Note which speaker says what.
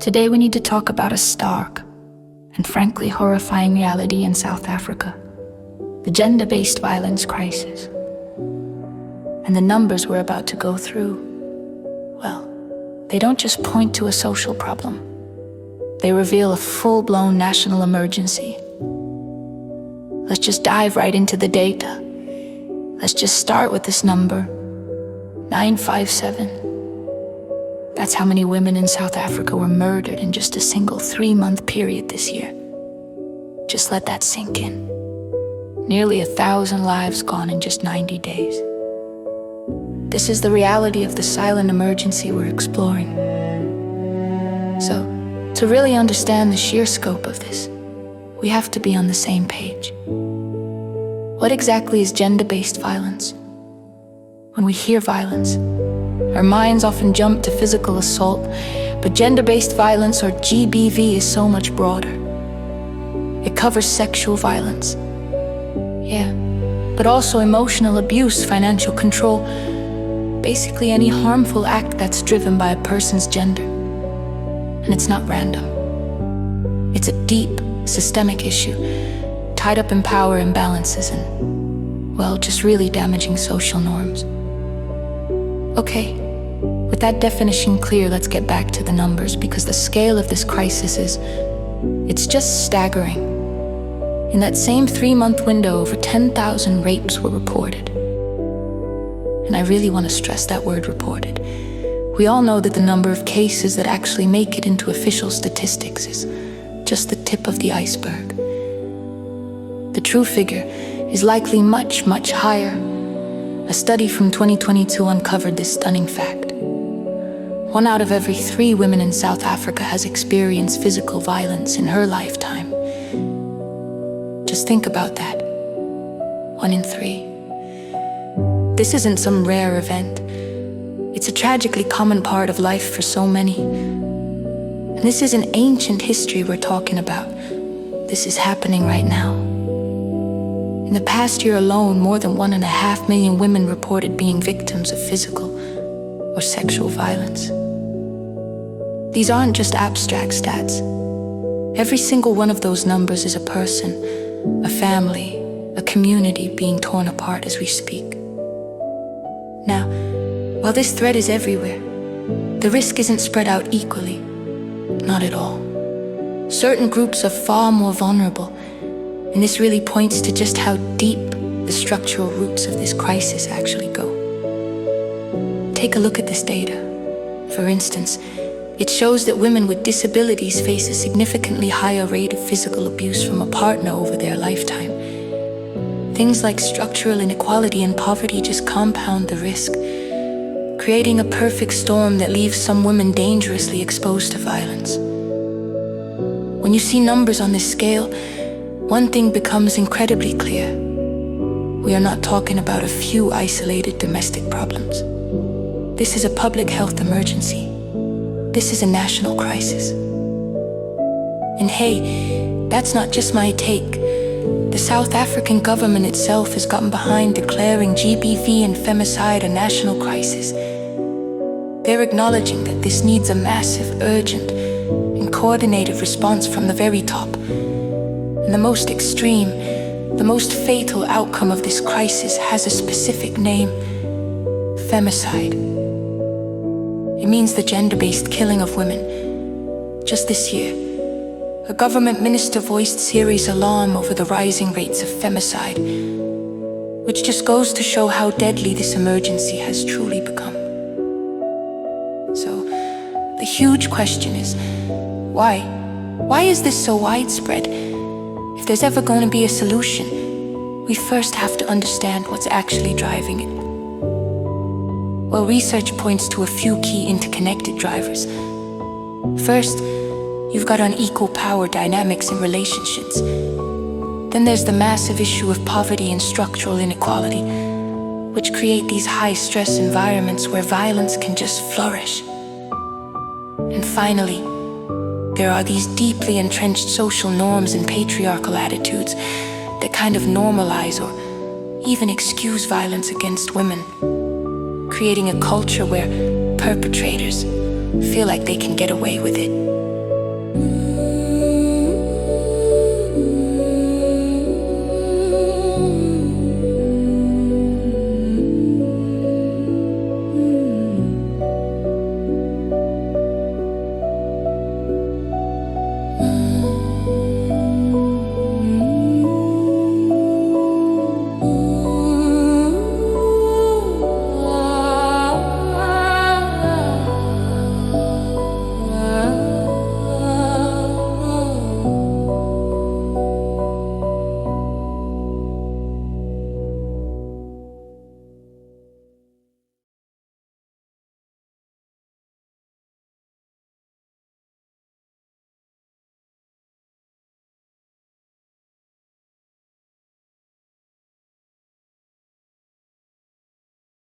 Speaker 1: Today we need to talk about a stark and frankly horrifying reality in South Africa, the gender-based violence crisis. And the numbers we're about to go through, well, they don't just point to a social problem. They reveal a full-blown national emergency. Let's just dive right into the data. Let's just start with this number, 957. That's how many women in South Africa were murdered in just a single 3-month period this year. Just let that sink in. Nearly 1,000 lives gone in just 90 days. This is the reality of the silent emergency we're exploring. So, to really understand the sheer scope of this, we have to be on the same page. What exactly is gender-based violence? When we hear violence, our minds often jump to physical assault, but gender-based violence, or GBV, is so much broader. It covers sexual violence, but also emotional abuse, financial control, basically any harmful act that's driven by a person's gender. And it's not random. It's a deep, systemic issue, tied up in power imbalances and, well, just really damaging social norms. Okay, with that definition clear, let's get back to the numbers, because the scale of this crisis it's just staggering. In that same 3-month window, over 10,000 rapes were reported. And I really want to stress that word, reported. We all know that the number of cases that actually make it into official statistics is just the tip of the iceberg. The true figure is likely much, much higher. A study from 2022 uncovered this stunning fact. 1 out of every 3 women in South Africa has experienced physical violence in her lifetime. Just think about that. 1 in 3. This isn't some rare event. It's a tragically common part of life for so many. And this is an ancient history we're talking about. This is happening right now. In the past year alone, more than 1.5 million women reported being victims of physical or sexual violence. These aren't just abstract stats. Every single one of those numbers is a person, a family, a community being torn apart as we speak. Now, while this threat is everywhere, the risk isn't spread out equally. Not at all. Certain groups are far more vulnerable, and this really points to just how deep the structural roots of this crisis actually go. Take a look at this data. For instance, it shows that women with disabilities face a significantly higher rate of physical abuse from a partner over their lifetime. Things like structural inequality and poverty just compound the risk, creating a perfect storm that leaves some women dangerously exposed to violence. When you see numbers on this scale, one thing becomes incredibly clear. We are not talking about a few isolated domestic problems. This is a public health emergency. This is a national crisis. And hey, that's not just my take. The South African government itself has gotten behind declaring GBV and femicide a national crisis. They're acknowledging that this needs a massive, urgent, and coordinated response from the very top. And the most extreme, the most fatal outcome of this crisis has a specific name: femicide. It means the gender-based killing of women. Just this year, a government minister voiced serious alarm over the rising rates of femicide, which just goes to show how deadly this emergency has truly become. So, the huge question is, why? Why is this so widespread? If there's ever going to be a solution, we first have to understand what's actually driving it. Well, research points to a few key interconnected drivers. First, you've got unequal power dynamics in relationships. Then there's the massive issue of poverty and structural inequality, which create these high-stress environments where violence can just flourish. And finally, there are these deeply entrenched social norms and patriarchal attitudes that kind of normalize or even excuse violence against women, creating a culture where perpetrators feel like they can get away with it.